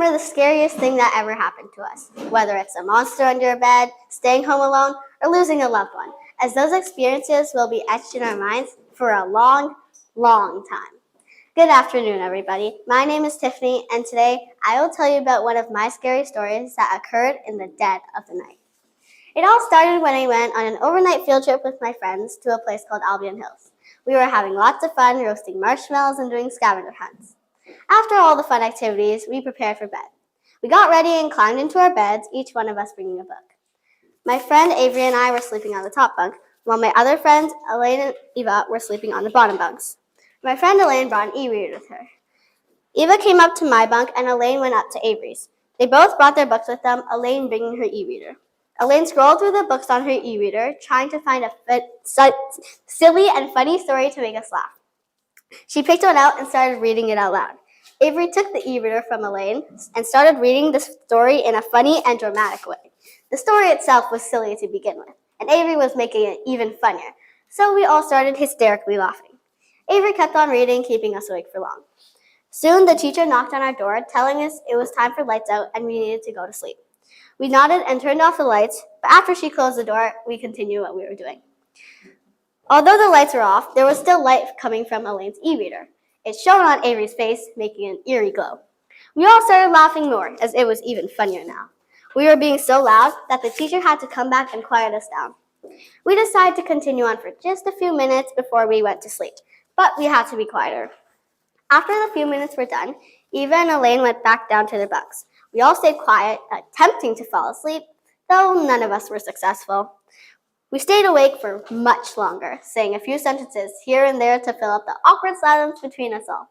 remember the scariest thing that ever happened to us, whether it's a monster under your bed, staying home alone, or losing a loved one, as those experiences will be etched in our minds for a long, long time. Good afternoon, everybody. My name is Tiffany, and today I will tell you about one of my scary stories that occurred in the dead of the night. It all started when I went on an overnight field trip with my friends to a place called Albion Hills. We were having lots of fun roasting marshmallows and doing scavenger hunts. After all the fun activities, we prepared for bed. We got ready and climbed into our beds, each one of us bringing a book. My friend Avery and I were sleeping on the top bunk, while my other friends, Elaine and Eva, were sleeping on the bottom bunks. My friend Elaine brought an e-reader with her. Eva came up to my bunk and Elaine went up to Avery's. They both brought their books with them, Elaine bringing her e-reader. Elaine scrolled through the books on her e-reader, trying to find a silly and funny story to make us laugh. She picked one out and started reading it out loud. Avery took the e-reader from Elaine and started reading the story in a funny and dramatic way. The story itself was silly to begin with, and Avery was making it even funnier, so we all started hysterically laughing. Avery kept on reading, keeping us awake for long. Soon, the teacher knocked on our door, telling us it was time for lights out and we needed to go to sleep. We nodded and turned off the lights, but after she closed the door, we continued what we were doing. Although the lights were off, there was still light coming from Elaine's e-reader. It shone on Avery's face, making an eerie glow. We all started laughing more, as it was even funnier now. We were being so loud that the teacher had to come back and quiet us down. We decided to continue on for just a few minutes before we went to sleep, but we had to be quieter. After the few minutes were done, Eva and Elaine went back down to their bunks. We all stayed quiet, attempting to fall asleep, though none of us were successful. We stayed awake for much longer, saying a few sentences here and there to fill up the awkward silence between us all.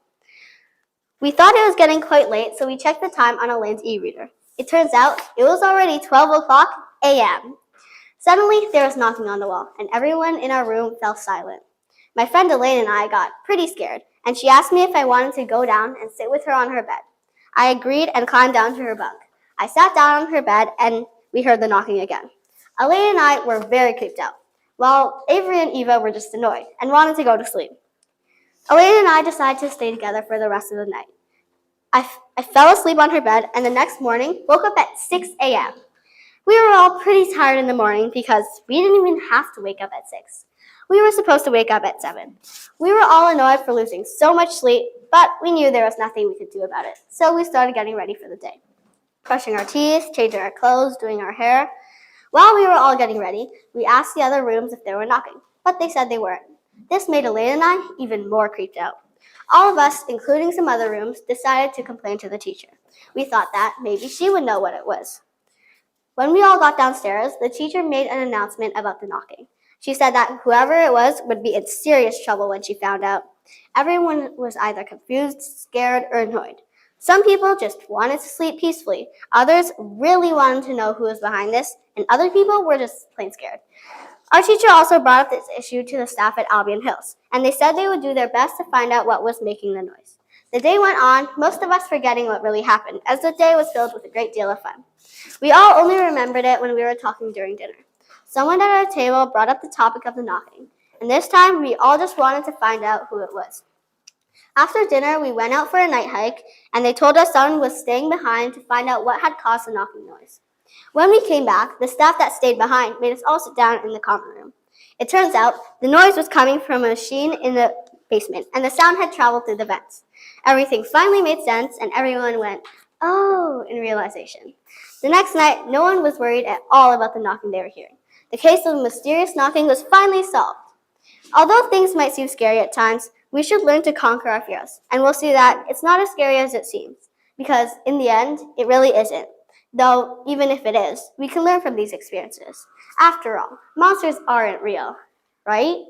We thought it was getting quite late, so we checked the time on Elaine's e-reader. It turns out it was already 12 o'clock a.m. Suddenly, there was knocking on the wall, and everyone in our room fell silent. My friend Elaine and I got pretty scared, and she asked me if I wanted to go down and sit with her on her bed. I agreed and climbed down to her bunk. I sat down on her bed, and we heard the knocking again. Elaine and I were very creeped out, while Avery and Eva were just annoyed and wanted to go to sleep. Elaine and I decided to stay together for the rest of the night. I fell asleep on her bed and the next morning woke up at 6 a.m. We were all pretty tired in the morning because we didn't even have to wake up at 6. We were supposed to wake up at 7. We were all annoyed for losing so much sleep, but we knew there was nothing we could do about it, so we started getting ready for the day. Brushing our teeth, changing our clothes, doing our hair. While we were all getting ready, we asked the other rooms if they were knocking, but they said they weren't. This made Elaine and I even more creeped out. All of us, including some other rooms, decided to complain to the teacher. We thought that maybe she would know what it was. When we all got downstairs, the teacher made an announcement about the knocking. She said that whoever it was would be in serious trouble when she found out. Everyone was either confused, scared, or annoyed. Some people just wanted to sleep peacefully. Others really wanted to know who was behind this, and other people were just plain scared. Our teacher also brought up this issue to the staff at Albion Hills, and they said they would do their best to find out what was making the noise. The day went on, most of us forgetting what really happened, as the day was filled with a great deal of fun. We all only remembered it when we were talking during dinner. Someone at our table brought up the topic of the knocking, and this time we all just wanted to find out who it was. After dinner, we went out for a night hike, and they told us someone was staying behind to find out what had caused the knocking noise. When we came back, the staff that stayed behind made us all sit down in the common room. It turns out the noise was coming from a machine in the basement, and the sound had traveled through the vents. Everything finally made sense, and everyone went, "Oh," in realization. The next night, no one was worried at all about the knocking they were hearing. The case of mysterious knocking was finally solved. Although things might seem scary at times, we should learn to conquer our fears, and we'll see that it's not as scary as it seems, because in the end, it really isn't. Though, even if it is, we can learn from these experiences. After all, monsters aren't real, right?